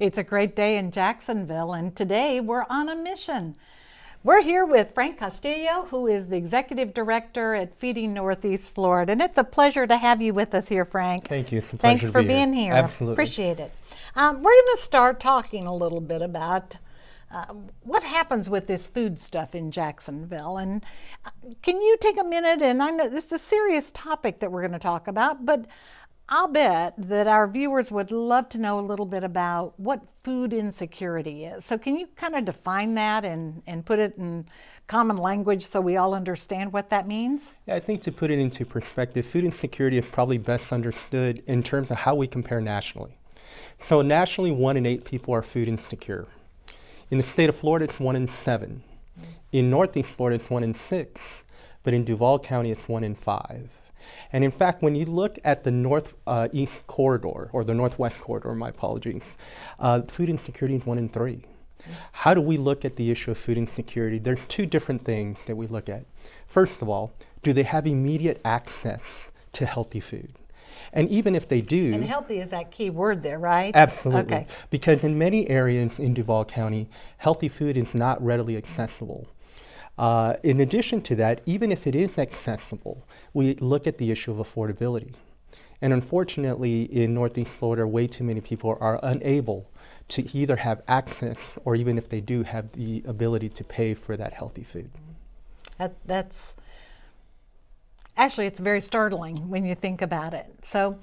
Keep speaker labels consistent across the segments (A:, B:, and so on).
A: It's a great day in Jacksonville, and today we're on a mission. We're here with Frank Castillo, who is the Executive Director at Feeding Northeast Florida, and it's a pleasure to have you with us here, Frank.
B: Thank you. It's a pleasure
A: Thanks
B: to
A: for
B: be
A: being here.
B: Absolutely.
A: Appreciate it. We're going to start talking a little bit about what happens with this food stuff in Jacksonville. And can you take a minute, and I know this is a serious topic that we're going to talk about, but I'll bet that our viewers would love to know a little bit about what food insecurity is. So can you kind of define that and put it in common language so we all understand what that means?
B: Yeah, I think to put it into perspective, food insecurity is probably best understood in terms of how we compare nationally. So nationally, 1 in 8 people are food insecure. In the state of Florida, it's 1 in 7. In Northeast Florida, it's 1 in 6. But in Duval County, it's 1 in 5. And in fact, when you look at the northeast corridor, or the northwest corridor, my apologies, food insecurity is 1 in 3. How do we look at the issue of food insecurity? There's 2 different things that we look at. First of all, do they have immediate access to healthy food? And even if they do...
A: And healthy is that key word there, right?
B: Absolutely.
A: Okay.
B: Because in many areas in Duval County, healthy food is not readily accessible. In addition to that, even if it is accessible, we look at the issue of affordability. And unfortunately, in Northeast Florida, way too many people are unable to either have access or even if they do, have the ability to pay for that healthy food.
A: That's actually, it's very startling when you think about it. So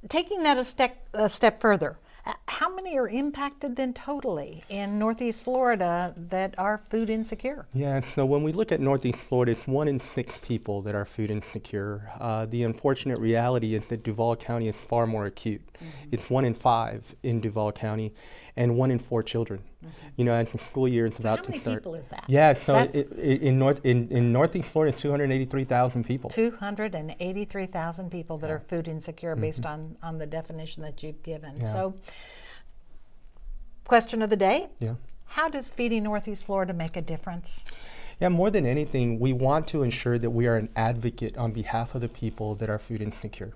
A: taking that a step further, how many are impacted then totally in Northeast Florida that are food insecure?
B: Yeah, so when we look at Northeast Florida, it's 1 in 6 people that are food insecure. The unfortunate reality is that Duval County is far more acute. It's 1 in 5 in Duval County and 1 in 4 children. You know, as the school year is about to start.
A: How many people is that?
B: Yeah, so in Northeast Florida, it's 283,000 people.
A: 283,000 people that are food insecure based on the definition that you've given.
B: Yeah.
A: So, question of the day.
B: Yeah.
A: How does Feeding Northeast Florida make a difference?
B: Yeah, more than anything, we want to ensure that we are an advocate on behalf of the people that are food insecure.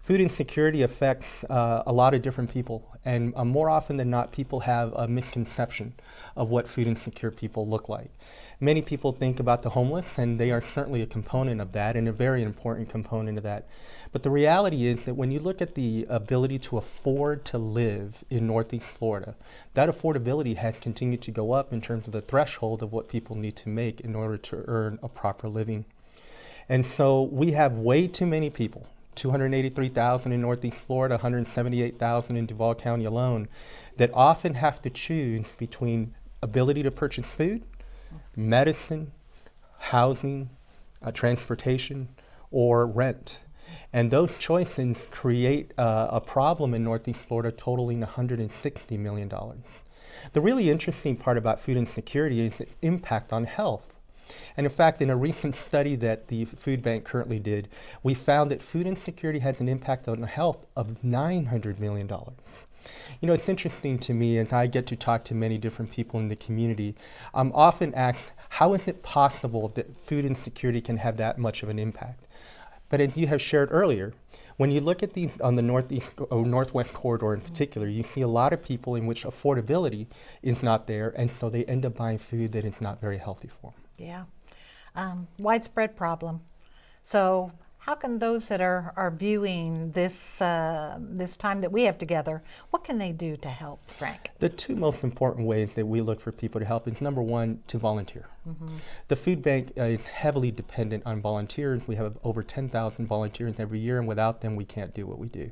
B: Food insecurity affects a lot of different people, and more often than not, people have a misconception of what food insecure people look like. Many people think about the homeless, and they are certainly a component of that, and a very important component of that. But the reality is that when you look at the ability to afford to live in Northeast Florida, that affordability has continued to go up in terms of the threshold of what people need to make in order to earn a proper living. And so we have way too many people, 283,000 in Northeast Florida, 178,000 in Duval County alone, that often have to choose between ability to purchase food, medicine, housing, transportation, or rent. And those choices create a problem in Northeast Florida totaling $160 million. The really interesting part about food insecurity is its impact on health. And in fact, in a recent study that the food bank currently did, we found that food insecurity has an impact on the health of $900 million. You know, it's interesting to me, and I get to talk to many different people in the community. I'm often asked, how is it possible that food insecurity can have that much of an impact? But as you have shared earlier, when you look at these on the northeast or northwest corridor in particular, you see a lot of people in which affordability is not there, and so they end up buying food that is not very healthy for them.
A: Yeah, widespread problem. So how can those that are viewing this this time that we have together, what can they do to help, Frank?
B: The 2 most important ways that we look for people to help is, number 1, to volunteer. The food bank is heavily dependent on volunteers. We have over 10,000 volunteers every year, and without them we can't do what we do.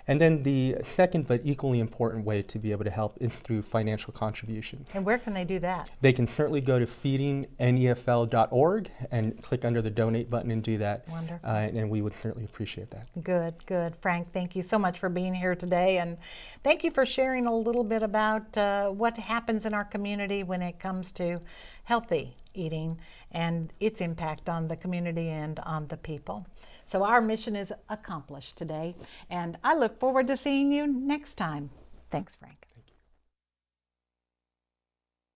B: And then the second but equally important way to be able to help is through financial contributions.
A: And where can they do that?
B: They can certainly go to feedingnefl.org and click under the donate button and do that.
A: Wonderful.
B: And we would certainly appreciate that.
A: Good, good. Frank, thank you so much for being here today, and thank you for sharing a little bit about what happens in our community when it comes to healthy eating and its impact on the community and on the people. So our mission is accomplished today, and I look forward to seeing you next time. Thanks, Frank.